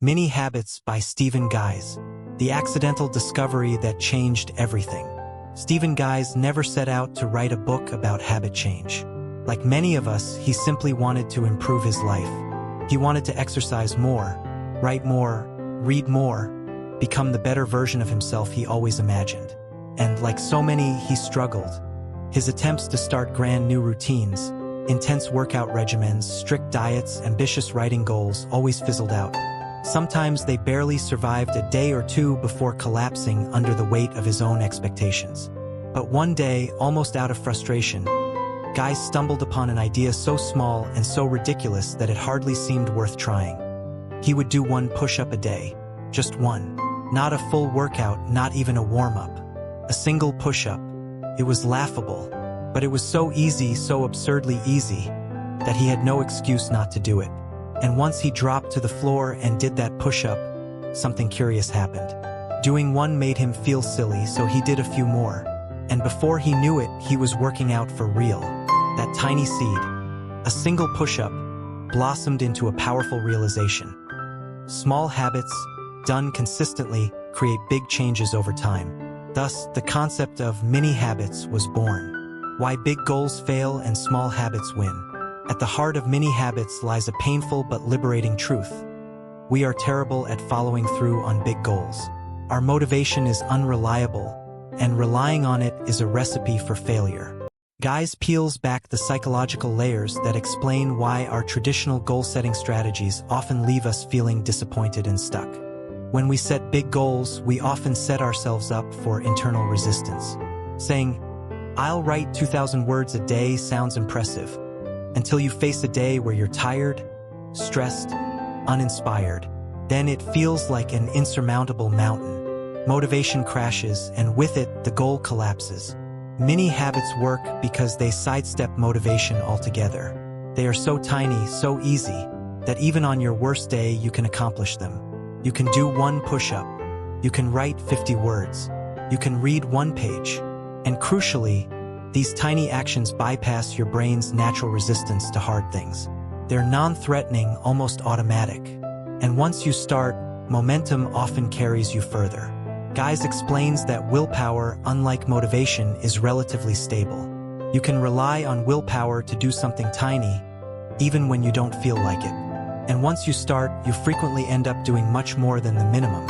Mini Habits by Guise. The accidental discovery that changed everything. Guise never set out to write a book about habit change. Like many of us, he simply wanted to improve his life. He wanted to exercise more, write more, read more, become the better version of himself he always imagined. And like so many, he struggled. His attempts to start grand new routines, intense workout regimens, strict diets, ambitious writing goals always fizzled out. Sometimes they barely survived a day or two before collapsing under the weight of his own expectations. But one day, almost out of frustration, Guise stumbled upon an idea so small and so ridiculous that it hardly seemed worth trying. He would do one push-up a day. Just one. Not a full workout, not even a warm-up. A single push-up. It was laughable, but it was so easy, so absurdly easy, that he had no excuse not to do it. And once he dropped to the floor and did that push-up, something curious happened. Doing one made him feel silly, so he did a few more. And before he knew it, he was working out for real. That tiny seed, a single push-up, blossomed into a powerful realization. Small habits, done consistently, create big changes over time. Thus, the concept of mini habits was born. Why big goals fail and small habits win. At the heart of mini habits lies a painful but liberating truth. We are terrible at following through on big goals. Our motivation is unreliable, and relying on it is a recipe for failure. Guise peels back the psychological layers that explain why our traditional goal-setting strategies often leave us feeling disappointed and stuck. When we set big goals, we often set ourselves up for internal resistance. Saying, "I'll write 2,000 words a day" sounds impressive, until you face a day where you're tired, stressed, uninspired. Then it feels like an insurmountable mountain. Motivation crashes, and with it, the goal collapses. Mini habits work because they sidestep motivation altogether. They are so tiny, so easy, that even on your worst day you can accomplish them. You can do one push-up. You can write 50 words. You can read one page. And crucially, these tiny actions bypass your brain's natural resistance to hard things. They're non-threatening, almost automatic. And once you start, momentum often carries you further. Guise explains that willpower, unlike motivation, is relatively stable. You can rely on willpower to do something tiny, even when you don't feel like it. And once you start, you frequently end up doing much more than the minimum.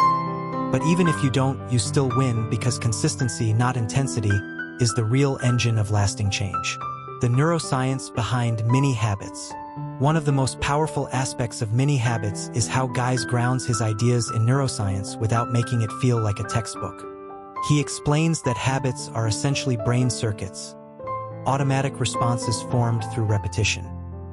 But even if you don't, you still win because consistency, not intensity, is the real engine of lasting change. The neuroscience behind mini habits. One of the most powerful aspects of mini habits is how Guise grounds his ideas in neuroscience without making it feel like a textbook. He explains that habits are essentially brain circuits, automatic responses formed through repetition.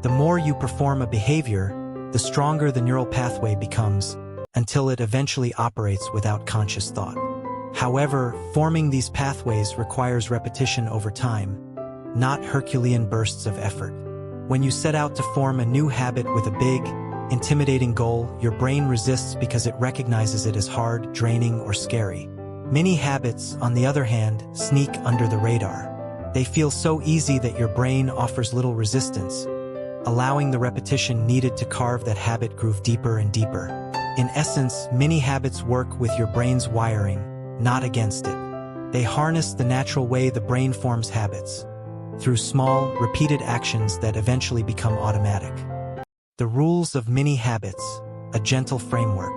The more you perform a behavior, the stronger the neural pathway becomes, until it eventually operates without conscious thought. However, forming these pathways requires repetition over time, not Herculean bursts of effort. When you set out to form a new habit with a big, intimidating goal, your brain resists because it recognizes it as hard, draining, or scary. Mini habits, on the other hand, sneak under the radar. They feel so easy that your brain offers little resistance, allowing the repetition needed to carve that habit groove deeper and deeper. In essence, mini habits work with your brain's wiring, not against it. They harness the natural way the brain forms habits, through small, repeated actions that eventually become automatic. The rules of mini habits, a gentle framework.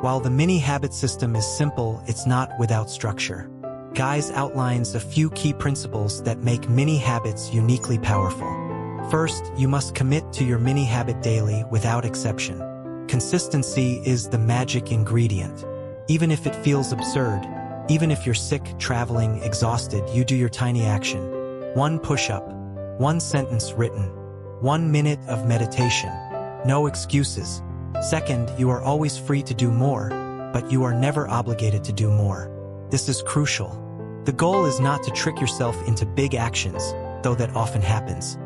While the mini habit system is simple, it's not without structure. Guise outlines a few key principles that make mini habits uniquely powerful. First, you must commit to your mini habit daily without exception. Consistency is the magic ingredient. Even if it feels absurd, even if you're sick, traveling, exhausted, you do your tiny action. One push-up, one sentence written, 1 minute of meditation. No excuses. Second, you are always free to do more, but you are never obligated to do more. This is crucial. The goal is not to trick yourself into big actions, though that often happens.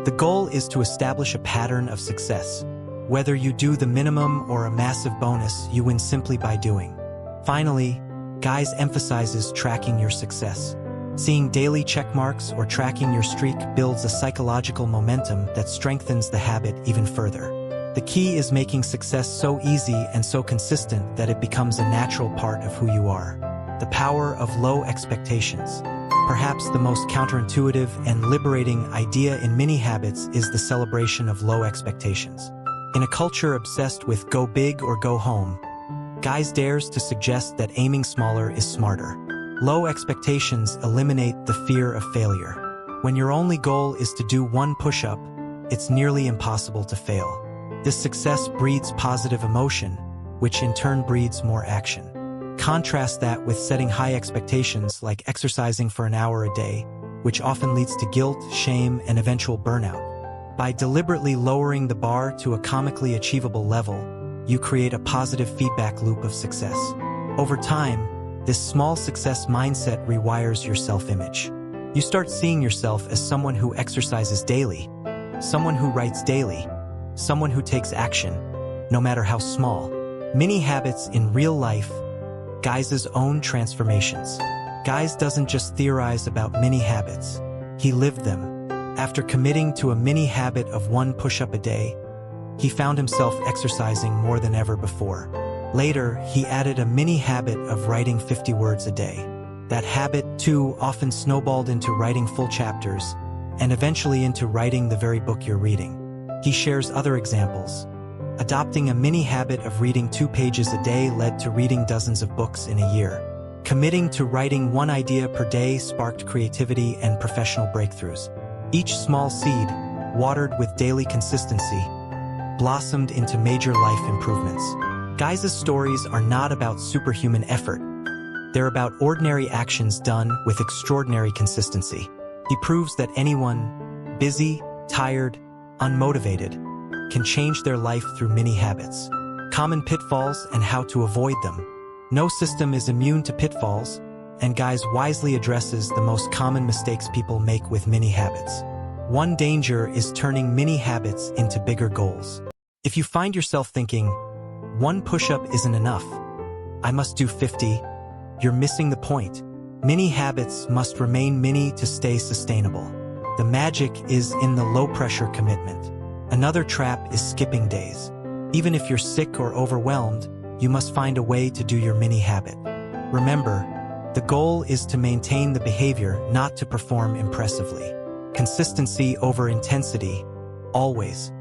The goal is to establish a pattern of success. Whether you do the minimum or a massive bonus, you win simply by doing. Finally, Guise emphasizes tracking your success. Seeing daily check marks or tracking your streak builds a psychological momentum that strengthens the habit even further. The key is making success so easy and so consistent that it becomes a natural part of who you are. The power of low expectations. Perhaps the most counterintuitive and liberating idea in mini habits is the celebration of low expectations. In a culture obsessed with go big or go home, Guise dares to suggest that aiming smaller is smarter. Low expectations eliminate the fear of failure. When your only goal is to do one push-up, it's nearly impossible to fail. This success breeds positive emotion, which in turn breeds more action. Contrast that with setting high expectations like exercising for an hour a day, which often leads to guilt, shame, and eventual burnout. By deliberately lowering the bar to a comically achievable level, you create a positive feedback loop of success. Over time, this small success mindset rewires your self-image. You start seeing yourself as someone who exercises daily, someone who writes daily, someone who takes action, no matter how small. Mini habits in real life. Guise's own transformations. Guise doesn't just theorize about mini habits. He lived them. After committing to a mini habit of one push-up a day, he found himself exercising more than ever before. Later, he added a mini habit of writing 50 words a day. That habit, too, often snowballed into writing full chapters, and eventually into writing the very book you're reading. He shares other examples. Adopting a mini habit of reading 2 pages a day led to reading dozens of books in a year. Committing to writing 1 idea per day sparked creativity and professional breakthroughs. Each small seed, watered with daily consistency, blossomed into major life improvements. Guise's stories are not about superhuman effort. They're about ordinary actions done with extraordinary consistency. He proves that anyone, busy, tired, unmotivated, can change their life through mini habits. Common pitfalls and how to avoid them. No system is immune to pitfalls, and Guise wisely addresses the most common mistakes people make with mini habits. One danger is turning mini habits into bigger goals. If you find yourself thinking, one push-up isn't enough, I must do 50, you're missing the point. Mini habits must remain mini to stay sustainable. The magic is in the low-pressure commitment. Another trap is skipping days. Even if you're sick or overwhelmed, you must find a way to do your mini habit. Remember, the goal is to maintain the behavior, not to perform impressively. Consistency over intensity, always.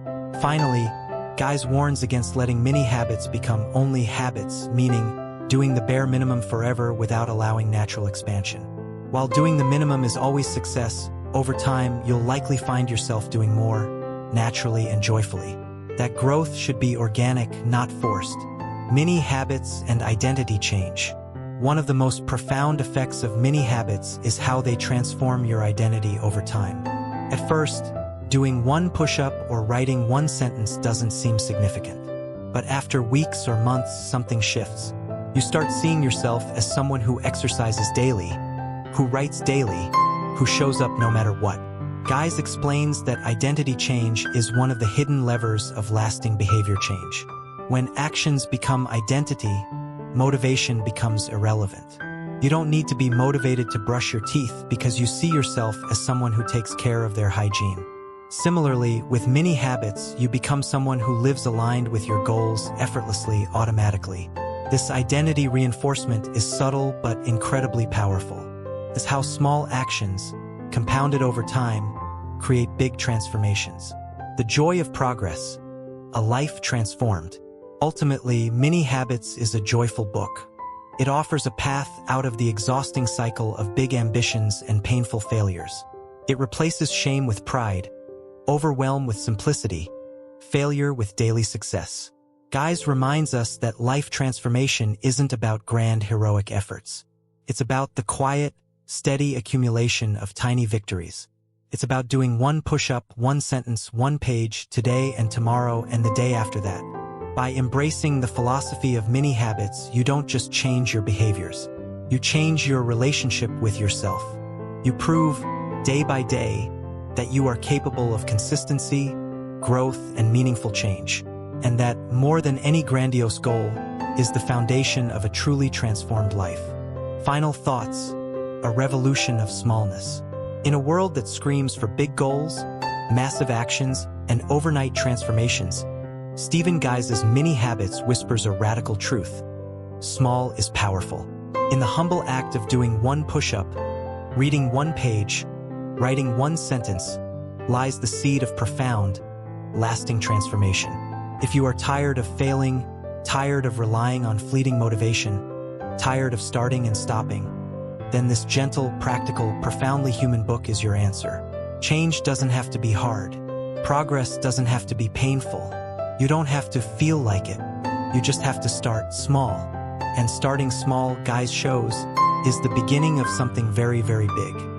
Finally, Guise warns against letting mini habits become only habits, meaning doing the bare minimum forever without allowing natural expansion. While doing the minimum is always success, over time you'll likely find yourself doing more, naturally and joyfully. That growth should be organic, not forced. Mini habits and identity change. One of the most profound effects of mini habits is how they transform your identity over time. At first, doing one push-up or writing 1 sentence doesn't seem significant. But after weeks or months, something shifts. You start seeing yourself as someone who exercises daily, who writes daily, who shows up no matter what. Guise explains that identity change is one of the hidden levers of lasting behavior change. When actions become identity, motivation becomes irrelevant. You don't need to be motivated to brush your teeth because you see yourself as someone who takes care of their hygiene. Similarly, with mini habits, you become someone who lives aligned with your goals effortlessly, automatically. This identity reinforcement is subtle but incredibly powerful. It's how small actions, compounded over time, create big transformations. The joy of progress, a life transformed. Ultimately, Mini Habits is a joyful book. It offers a path out of the exhausting cycle of big ambitions and painful failures. It replaces shame with pride, overwhelm with simplicity, failure with daily success. Guise reminds us that life transformation isn't about grand heroic efforts. It's about the quiet, steady accumulation of tiny victories. It's about doing 1 push-up, 1 sentence, 1 page, today and tomorrow and the day after that. By embracing the philosophy of mini habits, you don't just change your behaviors. You change your relationship with yourself. You prove, day by day, that you are capable of consistency, growth, and meaningful change. And that, more than any grandiose goal, is the foundation of a truly transformed life. Final thoughts: a revolution of smallness. In a world that screams for big goals, massive actions, and overnight transformations, Stephen Guise's Mini Habits whispers a radical truth. Small is powerful. In the humble act of doing one push-up, reading one page, writing one sentence, lies the seed of profound, lasting transformation. If you are tired of failing, tired of relying on fleeting motivation, tired of starting and stopping, then this gentle, practical, profoundly human book is your answer. Change doesn't have to be hard. Progress doesn't have to be painful. You don't have to feel like it. You just have to start small. And starting small, Guise shows, is the beginning of something very, very big.